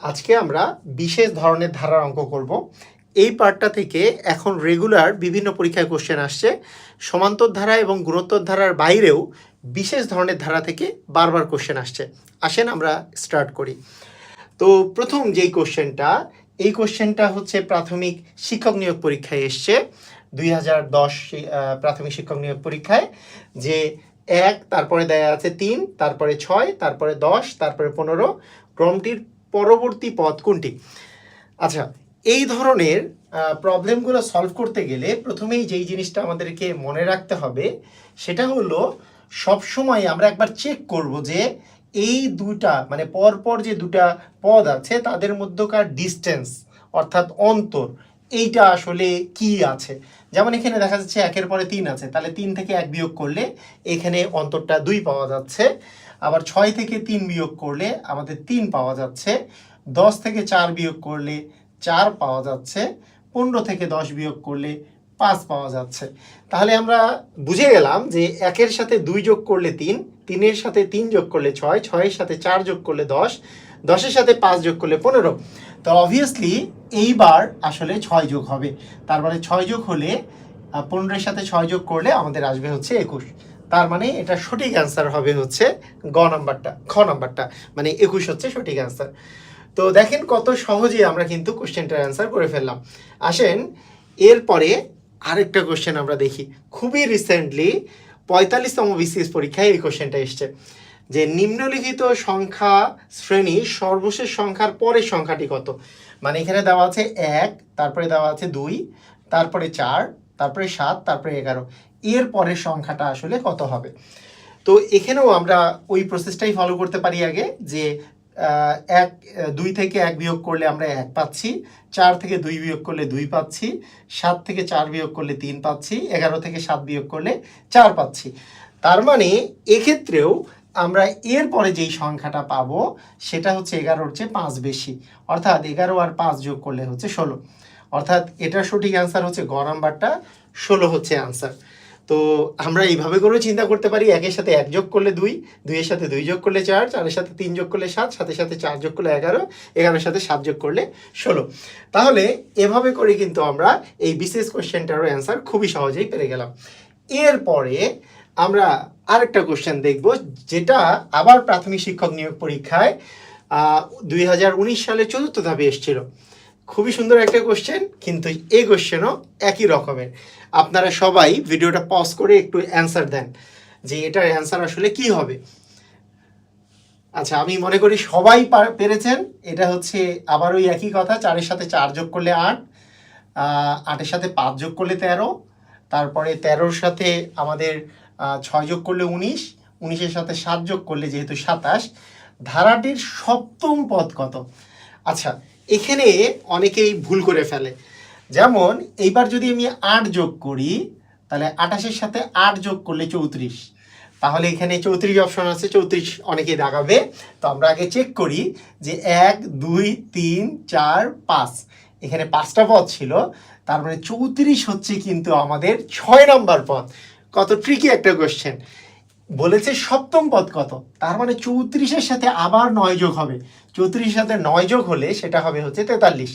আজকে আমরা বিশেষ ধরনের ধারার অঙ্ক করব। এই পার্টটা থেকে এখন রেগুলার বিভিন্ন পরীক্ষায় কোশ্চেন আসছে। সমান্তর ধারা এবং গুণোত্তর ধারার বাইরেও বিশেষ ধরনের ধারা থেকে বারবার কোশ্চেন আসছে। আসেন আমরা স্টার্ট করি। তো প্রথম যেই কোশ্চেনটা, এই কোশ্চেনটা হচ্ছে প্রাথমিক শিক্ষক নিয়োগ পরীক্ষায় এসছে 2010 প্রাথমিক শিক্ষক নিয়োগ পরীক্ষায়, যে 1, তারপরে দেয়া আছে 3, তারপরে 6, তারপরে 10, তারপরে 15, ক্রমটির পরবর্তী পদ কোনটি? আচ্ছা, এই ধরনের প্রবলেমগুলো সলভ করতে গেলে প্রথমেই যেই জিনিসটা আমাদেরকে মনে রাখতে হবে সেটা হলো সবসময় আমরা একবার চেক করব যে এই দুটা মানে পরপর যে দুটা পদ আছে তাদের মধ্যকার ডিস্টেন্স অর্থাৎ অন্তর, এইটা আসলে কি আছে। যেমন এখানে দেখা যাচ্ছে 1-এর পরে 3 আছে, তাহলে 3 থেকে 1 বিয়োগ করলে এখানে অন্তরটা 2 পাওয়া যাচ্ছে। আবার 6 থেকে 3 বিয়োগ করলে আমাদের 3 পাওয়া যাচ্ছে। 10 থেকে 4 বিয়োগ করলে 4 পাওয়া যাচ্ছে। 15 থেকে 10 বিয়োগ করলে 5 পাওয়া যাচ্ছে। তাহলে আমরা বুঝে গেলাম যে 1-এর সাথে 2 যোগ করলে 3, 3-এর সাথে 3 যোগ করলে 6, 6-এর সাথে 4 যোগ করলে 10, 10-এর সাথে 5 যোগ করলে 15। তো অবভিয়াসলি এইবার আসলে 6 যোগ হবে। তার মানে 6 যোগ হলে 15-এর সাথে 6 যোগ করলে আমাদের আসবে হচ্ছে 21। তার মানে এটা সঠিক অ্যান্সার হবে হচ্ছে গ নাম্বারটা, খ নাম্বারটা, মানে 21 হচ্ছে সঠিক অ্যান্সার। তো দেখেন কত সহজেই আমরা কিন্তু কোশ্চেনটার অ্যান্সার করে ফেললাম। আসেন এরপরে আরেকটা কোশ্চেন আমরা দেখি। খুবই রিসেন্টলি 45তম বিসিএস পরীক্ষায় এই কোশ্চেনটা এসছে যে নিম্নলিখিত সংখ্যা শ্রেণীর সর্বশেষ সংখ্যার পরের সংখ্যাটি কত? মানে এখানে দেওয়া আছে 1, তারপরে দেওয়া আছে 2, তারপরে 4, তারপরে 7, তারপরে 11। এর পরের সংখ্যাটা আসলে কত হবে? তো এখানেও আমরা ওই প্রসেসটাই ফলো করতে পারি আগে, যে 2 থেকে 1 বিয়োগ করলে আমরা 1 পাচ্ছি, 4 থেকে 2 বিয়োগ করলে 2 পাচ্ছি, 7 থেকে 4 বিয়োগ করলে 3 পাচ্ছি, 11 থেকে 7 বিয়োগ করলে 4 পাচ্ছি। তার মানে এক্ষেত্রেও আমরা এর পরে যেই সংখ্যাটা পাবো সেটা হচ্ছে 11-র চেয়ে 5 বেশি, অর্থাৎ 11 আর 5 যোগ করলে হচ্ছে 16। অর্থাৎ এটার সঠিক অ্যান্সার হচ্ছে গ নাম্বারটা, 16 হচ্ছে অ্যান্সার। তো আমরা এইভাবে করেও চিন্তা করতে পারি, 1-এর সাথে 1 যোগ করলে 2, 2-এর সাথে 2 যোগ করলে 4, 4-এর সাথে 3 যোগ করলে 7, 7-এর সাথে 4 যোগ করলে 11, 11-এর সাথে 7 যোগ করলে 16। তাহলে এভাবে করে কিন্তু আমরা এই বিশেষ কোশ্চেনটারও অ্যান্সার খুবই সহজেই পেরে গেলাম। এরপরে আমরা আরেকটা কোশ্চেন দেখব, যেটা আবার প্রাথমিক শিক্ষক নিয়োগ পরীক্ষায় 2019 সালে 4র্থ ধাপে এসেছিল। খুবই সুন্দর একটা কোশ্চেন, কিন্তু এই কোশ্চেনও একই রকমের। আপনারা সবাই ভিডিওটা পজ করে একটু অ্যান্সার দেন যে এটার অ্যান্সার আসলে কি হবে। আচ্ছা, আমি মনে করি সবাই পেরেছেন। এটা হচ্ছে আবার ওই একই কথা, 4-এর সাথে 4 যোগ করলে 8, 8-এর সাথে 5 যোগ করলে 13, তারপরে 13-র সাথে আমাদের 6 যোগ করলে 19, 19-এর সাথে 7 যোগ করলে যেহেতু 27। ধারাটির সপ্তম পদ কত? আচ্ছা, এখানে অনেকেই ভুল করে ফেলে। যেমন এইবার যদি আমি 8 যোগ করি, তাহলে 28-এর সাথে 8 যোগ করলে 34। তাহলে এখানে 34 অপশন আছে, 34 অনেকেই দাগাবে। তো আমরা আগে চেক করি যে 1, 2, 3, 4, 5, এখানে 5টা পদ ছিল। তার মানে 34 হচ্ছে কিন্তু আমাদের 6 নম্বর পদ। কত ট্রিকি একটা কোশ্চেন। বলেছে সপ্তম পদ কত, তার মানে 34-এর সাথে আবার 9 যোগ হবে। 34-এর সাথে 9 যোগ হলে সেটা হবে হচ্ছে 43।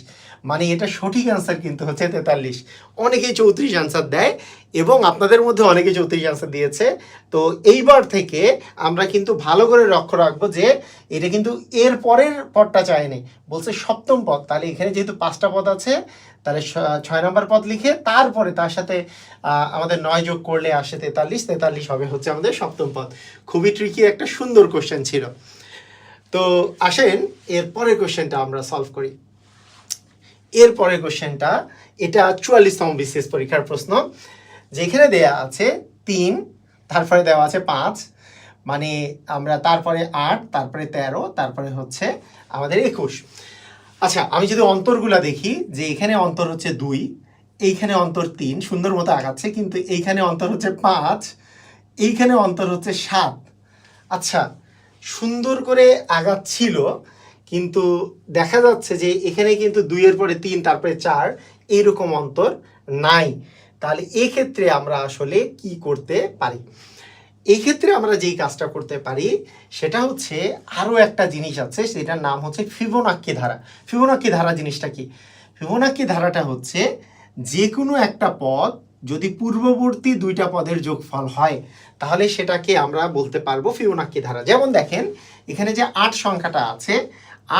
মানে এটা সঠিক অ্যান্সার কিন্তু হচ্ছে 43। অনেকেই 34 অ্যান্সার দেয় এবং আপনাদের মধ্যে অনেকে 34 অ্যান্সার দিয়েছে। তো এইবার থেকে আমরা কিন্তু ভালো করে লক্ষ্য রাখবো যে এটা কিন্তু এর পরের পদটা চায়নি, বলছে সপ্তম পদ। তাহলে এখানে যেহেতু 5টা পদ আছে, তাহলে 6 নম্বর পদ লিখে তারপরে তার সাথে আমাদের 9 যোগ করলে আসে 43, 43 হবে হচ্ছে আমাদের সপ্তম পদ। খুবই ট্রিকি একটা সুন্দর কোশ্চেন ছিল। তো আসেন এরপরের কোশ্চেনটা আমরা সলভ করি। এরপরের কোশ্চেনটা, এটা 44তম বিসিএস পরীক্ষার প্রশ্ন, যেখানে দেয়া আছে 3, তারপরে দেওয়া আছে 5, মানে আমরা তারপরে 8, তারপরে 13, তারপরে হচ্ছে আমাদের 21। আচ্ছা, আমি যদি অন্তরগুলা দেখি, যে এখানে অন্তর হচ্ছে 2, এইখানে অন্তর 3, সুন্দর মতো আগাচ্ছে, কিন্তু এইখানে অন্তর হচ্ছে 5, এইখানে অন্তর হচ্ছে 7। আচ্ছা, সুন্দর করে আগাচ্ছিল, কিন্তু দেখা যাচ্ছে যে এখানে কিন্তু 2-এর পরে 3, তারপরে 4, এইরকম অন্তর নাই। তাহলে এক্ষেত্রে আমরা আসলে কি করতে পারি? এই ক্ষেত্রে আমরা যেই কাজটা করতে পারি সেটা হচ্ছে আরও একটা জিনিস আছে, সেটার নাম হচ্ছে ফিবোনাক্কি ধারা। ফিবোনাক্কি ধারা জিনিসটা কি? ফিবোনাক্কি ধারাটা হচ্ছে যে কোনো একটা পদ যদি পূর্ববর্তী দুইটা পদের যোগফল হয় তাহলে সেটাকে আমরা বলতে পারবো ফিবোনাক্কি ধারা। যেমন দেখেন এখানে যে 8 সংখ্যাটা আছে,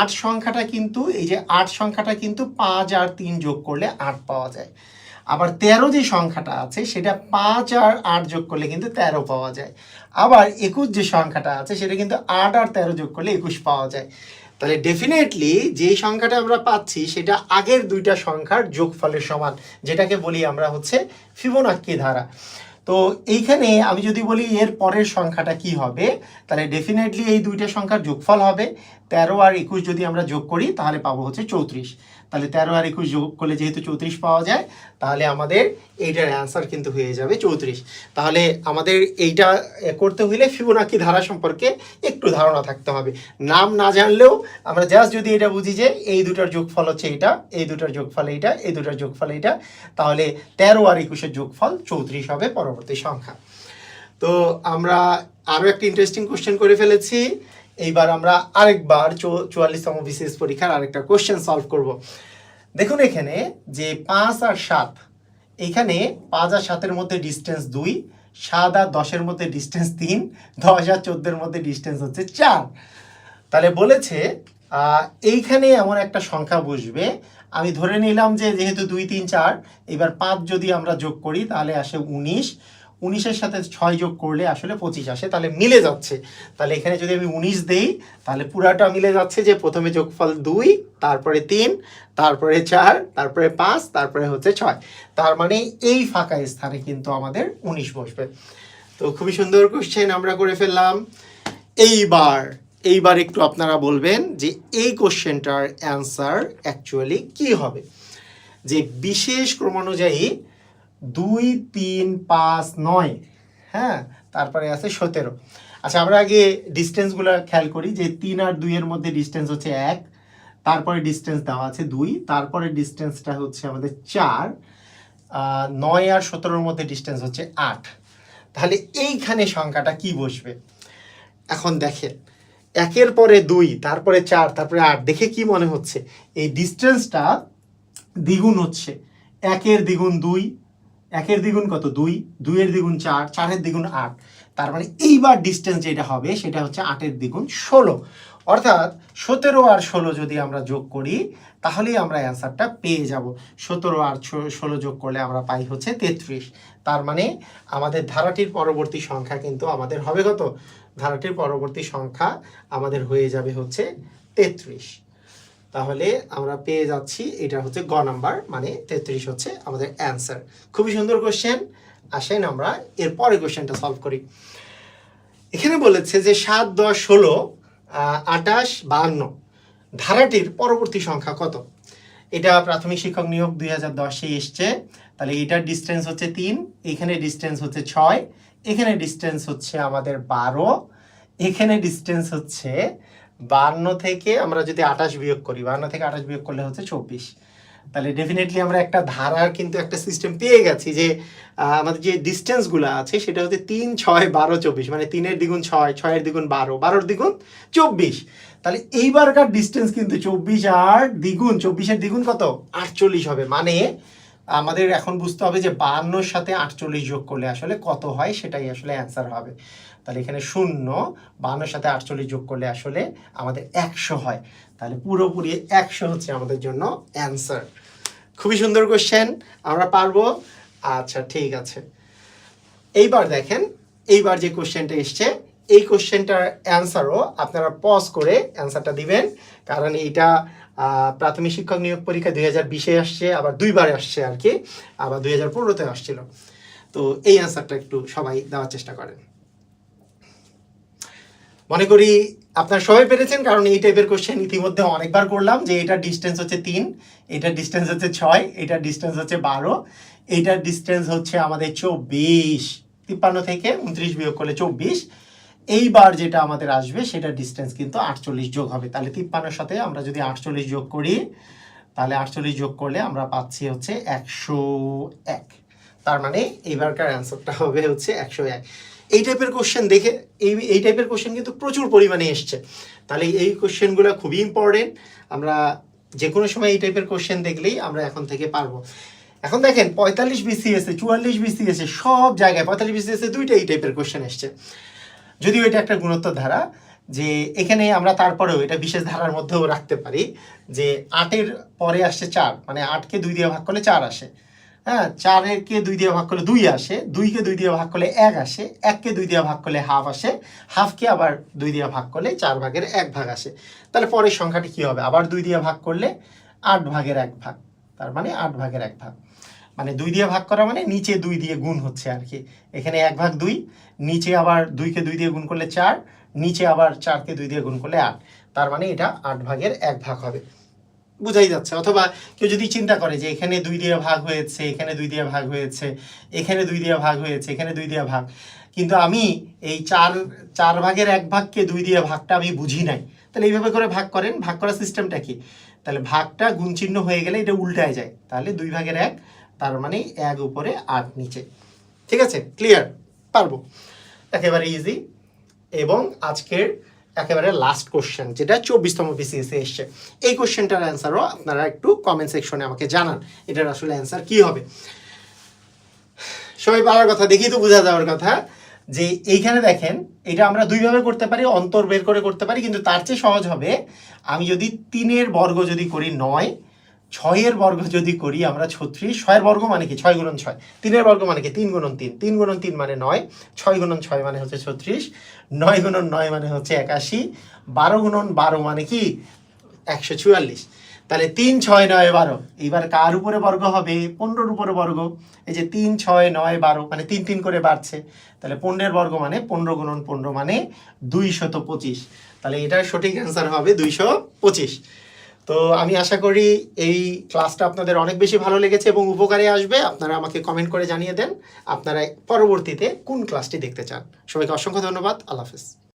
8 সংখ্যাটা কিন্তু এই যে 8 সংখ্যাটা কিন্তু 5 আর 3 যোগ করলে 8 পাওয়া যায়। আবার 13 যে সংখ্যাটা আছে সেটা 5 আর 8 যোগ করলে কিন্তু 13 পাওয়া যায়। আবার 21 যে সংখ্যাটা আছে সেটা কিন্তু 8 আর 13 যোগ করলে 21 পাওয়া যায়। তাহলে ডেফিনেটলি যেই সংখ্যাটা আমরা পাচ্ছি সেটা আগের দুইটা সংখ্যার যোগফলের সমান, যেটাকে বলি আমরা হচ্ছে ফিবোনাক্কি ধারা। তো এইখানে আমি যদি বলি এর পরের সংখ্যাটা কি হবে, তাহলে ডেফিনেটলি এই দুইটা সংখ্যার যোগফল হবে 13 আর 21 যদি আমরা যোগ করি তাহলে পাবো হচ্ছে 34। তাহলে 13 আর 21 যোগ করলে যেহেতু 34 পাওয়া যায় তাহলে আমাদের এইটার অ্যান্সার কিন্তু হয়ে যাবে 34। তাহলে আমাদের এইটা করতে হলে ফিবোনাক্কি ধারা সম্পর্কে একটু ধারণা থাকতে হবে। নাম না জানলেও আমরা জাস্ট যদি এটা বুঝি যে এই দুটার যোগফল হচ্ছে এটা, এই দুটার যোগফল এইটা, এই দুটার যোগফল এইটা, তাহলে 13 আর 21-এর যোগফল 34 হবে পরবর্তী সংখ্যা। তো আমরা আরও একটা ইন্টারেস্টিং কোশ্চেন করে ফেলেছি। এইবার আমরা আরেকবার 44তম বিসিএস পরীক্ষার আরেকটা কোশ্চেন সলভ করব। দেখুন এখানে যে 5 আর 7, এখানে 5 আর 7-এর মধ্যে ডিস্টেন্স 2, 7 আর 10-এর মধ্যে ডিস্টেন্স 3, 10 আর 14-এর মধ্যে ডিস্টেন্স হচ্ছে 4। তাহলে বলেছে এইখানে এমন একটা সংখ্যা বসবে, আমি ধরে নিলাম যে যেহেতু 2, 3, 4, এবার 5 যদি আমরা যোগ করি তাহলে আসে 19, 19-এর সাথে 6 যোগ করলে আসলে 25 আসে, তাহলে মিলে যাচ্ছে। তাহলে এখানে যদি আমি 19 দেই তাহলে পুরাটা মিলে যাচ্ছে যে প্রথমে যোগফল 2, তারপরে 3, তারপরে 4, তারপরে 5, তারপরে হচ্ছে 6। তার মানে এই ফাঁকা স্থানে কিন্তু আমাদের 19 বসবে। তো খুবই সুন্দর কোশ্চেন আমরা করে ফেললাম। এইবার একটু আপনারা বলবেন যে এই কোশ্চেনটার অ্যান্সার অ্যাকচুয়ালি কি হবে। যে বিশেষ ক্রমানুযায়ী 2, 3, 5, 9, হ্যাঁ, তারপরে আছে 17। আচ্ছা আমরা আগে ডিস্টেন্সগুলো খেয়াল করি যে 3 আর 2-এর মধ্যে ডিস্টেন্স হচ্ছে 1, তারপরে ডিস্টেন্স দেওয়া আছে 2, তারপরে ডিস্টেন্সটা হচ্ছে আমাদের 4, 9 আর 17-এর মধ্যে ডিস্টেন্স হচ্ছে 8। তাহলে এইখানে সংখ্যাটা কি বসবে? এখন দেখেন 1-এর পরে 2, তারপরে 4, তারপরে 8, দেখে কি মনে হচ্ছে এই ডিস্টেন্সটা দ্বিগুণ হচ্ছে। 1-এর দ্বিগুণ 2, 1-এর দ্বিগুণ কত 2, 2-এর দ্বিগুণ 4, 4-এর দ্বিগুণ 8। তার মানে এইবার ডিস্টেন্স যেটা হবে সেটা হচ্ছে 8-এর দ্বিগুণ 16। অর্থাৎ 17 আর 16 যদি আমরা যোগ করি তাহলেই আমরা অ্যান্সারটা পেয়ে যাব। 17 আর 16 যোগ করলে আমরা পাই হচ্ছে 33। তার মানে আমাদের ধারাটির পরবর্তী সংখ্যা কিন্তু আমাদের হবে কত? ধারাটির পরবর্তী সংখ্যা আমাদের হয়ে যাবে হচ্ছে 33। তাহলে আমরা পেয়ে যাচ্ছি এটা হচ্ছে গ নাম্বার, মানে 33 হচ্ছে আমাদের অ্যান্সার। খুবই সুন্দর কোশ্চেন। আসেন আমরা এর পরের কোশ্চেনটা সলভ করি। এখানে বলেছে যে 7, 10, 16, 28, 52 ধারাটির পরবর্তী সংখ্যা কত? এটা প্রাথমিক শিক্ষক নিয়োগ 2010-এ এসছে। তাহলে এটার ডিস্টেন্স হচ্ছে 3, এখানে ডিস্টেন্স হচ্ছে 6, এখানে ডিস্টেন্স হচ্ছে আমাদের 12, এখানে ডিস্টেন্স হচ্ছে 52 থেকে আমরা যদি 28 বিয়োগ করি, 52 থেকে 28 বিয়োগ করলে হচ্ছে 24। তাহলে ডেফিনেটলি আমরা একটা ধারার কিন্তু একটা সিস্টেম পেয়ে গেছি যে আমাদের যে ডিস্টেন্সগুলো আছে সেটা হচ্ছে 3, 6, 12, 24, মানে 3-এর দ্বিগুণ 6, 6-এর দ্বিগুণ 12, 12-এর দ্বিগুণ 24। তাহলে এইবারকার ডিস্টেন্স কিন্তু 24 আর দ্বিগুণ, 24-এর দ্বিগুণ কত? 48 হবে। মানে আমাদের এখন বুঝতে হবে যে 52-এর সাথে 48 যোগ করলে আসলে কত হয়, সেটাই আসলে অ্যান্সার হবে। তাহলে এখানে 0, 52-এর সাথে 48 যোগ করলে আসলে আমাদের 100 হয়। তাহলে পুরোপুরি 100 হচ্ছে আমাদের জন্য অ্যান্সার। খুবই সুন্দর কোশ্চেন, আমরা পারবো। আচ্ছা ঠিক আছে, এইবার দেখেন এইবার যে কোশ্চেনটা এসছে এই কোশ্চেনটার অ্যান্সারও আপনারা পজ করে অ্যান্সারটা দিবেন, কারণ এইটা প্রাথমিক শিক্ষক নিয়োগ পরীক্ষা 2020-এ আসছে, আবার 2বার আসছে আর কি, আবার 2015-তে আসছিল। তো এই অ্যান্সারটা একটু সবাই দেওয়ার চেষ্টা করেন। মনে করি আপনারা সবাই পেরেছেন, কারণ এই টাইপের কোশ্চেন ইতিমধ্যে অনেকবার করলাম। যে এটার ডিস্টেন্স হচ্ছে 3, এটার ডিস্টেন্স হচ্ছে 6, এটার ডিস্টেন্স হচ্ছে 12, এটার ডিস্টেন্স হচ্ছে আমাদের 24। 53 থেকে 29 বিয়োগ করলে 24। এইবার যেটা আমাদের আসবে সেটার ডিস্টেন্স কিন্তু 48 যোগ হবে। তাহলে 53-এর সাথে আমরা যদি 48 যোগ করি তাহলে 48 যোগ করলে আমরা পাচ্ছি হচ্ছে 101। তার মানে এইবারকার অ্যান্সারটা হবে হচ্ছে 101। এই টাইপের কোশ্চেন দেখে এই টাইপের কোশ্চেন কিন্তু প্রচুর পরিমাণে এসছে। তাহলে এই কোশ্চেনগুলো খুবই ইম্পর্টেন্ট। আমরা যে কোনো সময় এই টাইপের কোশ্চেন দেখলেই আমরা এখন থেকে পারবো। এখন দেখেন 45 বিসিএসে, 44 বিসিএসে, সব জায়গায় 45 বিসিএসে দুইটা এই টাইপের কোশ্চেন এসছে। যদিও এটা একটা গুণোত্তর ধারা, যে এখানে আমরা তারপরেও এটা বিশেষ ধারার মধ্যেও রাখতে পারি যে 8-এর পরে আসছে 4, মানে 8কে 2 দিয়ে ভাগ করলে 4 আসে। হ্যাঁ, 4-কে 2 দিয়ে ভাগ করলে 2 আসে, 2কে 2 দিয়ে ভাগ করলে 1 আসে, 1কে 2 দিয়ে ভাগ করলে হাফ আসে, হাফকে আবার 2 দিয়ে ভাগ করলে 4 ভাগের 1 ভাগ আসে। তাহলে পরের সংখ্যাটি কি হবে? আবার 2 দিয়ে ভাগ করলে 8 ভাগের 1 ভাগ, তার মানে 8 ভাগের 1 ভাগ। মানে 2 দিয়ে ভাগ করা মানে নিচে 2 দিয়ে গুণ হচ্ছে আর কি। এখানে 1 ভাগ 2, নিচে আবার 2কে 2 দিয়ে গুণ করলে 4, নিচে আবার 4কে 2 দিয়ে গুণ করলে 8, তার মানে এটা 8 ভাগের 1 ভাগ হবে। বুঝাই যাচ্ছে। অথবা কেউ যদি চিন্তা করে যে এখানে 2 দিয়ে ভাগ হয়েছে, এখানে 2 দিয়ে ভাগ হয়েছে, এখানে 2 দিয়ে ভাগ হয়েছে, এখানে 2 দিয়ে ভাগ, কিন্তু আমি এই 4 ভাগের 1 ভাগকে 2 দিয়ে ভাগটা আমি বুঝি নাই, তাহলে এইভাবে করে ভাগ করেন। ভাগ করার সিস্টেমটা কি? তাহলে ভাগটা গুণ চিহ্ন হয়ে গেলে এটা উল্টায় যায়, তাহলে 2 ভাগের 1, তার মানে 1 উপরে 8 নিচে। ঠিক আছে, ক্লিয়ার? পারবো, একেবারে ইজি। এবং আজকের একেবারে লাস্ট কোশ্চেন, যেটা 24তম বিসিএসে এসছে, এই কোশ্চেনটার অ্যান্সারও আপনারা একটু কমেন্ট সেকশনে আমাকে জানান এটার আসলে অ্যান্সার কি হবে। সবাই পারার কথা, দেখি তো বোঝা যাওয়ার কথা। যে এইখানে দেখেন, এটা আমরা দুইভাবে করতে পারি, অন্তর বের করে করতে পারি, কিন্তু তার চেয়ে সহজ হবে আমি যদি 3-এর বর্গ যদি করি 9, 6-এর বর্গ যদি করি আমরা 36, 6-এর বর্গ মানে কি 6 গুণন 6, 3-এর বর্গ মানে কি 3 গুণন 3, 3 গুণন 3 মানে 9, 6 গুণন 6 মানে হচ্ছে 36, 9 গুণন 9 মানে হচ্ছে 81, 12 গুণন 12 মানে কি 144। তাহলে 3, 6, 9, 12, এইবার কার উপরে বর্গ হবে? 15-এর উপরে বর্গ। এই যে 3, 6, 9, 12 মানে 3 3 করে বাড়ছে, তাহলে 15-এর বর্গ মানে 15 গুণন 15 মানে 225। তাহলে এটার সঠিক অ্যান্সার হবে 225। তো আমি আশা করি এই ক্লাসটা আপনাদের অনেক বেশি ভালো লেগেছে এবং উপকারে আসবে। আপনারা আমাকে কমেন্ট করে জানিয়ে দেন আপনারা পরবর্তীতে কোন ক্লাসটি দেখতে চান। সবাইকে অসংখ্য ধন্যবাদ। আল্লাহ হাফেজ।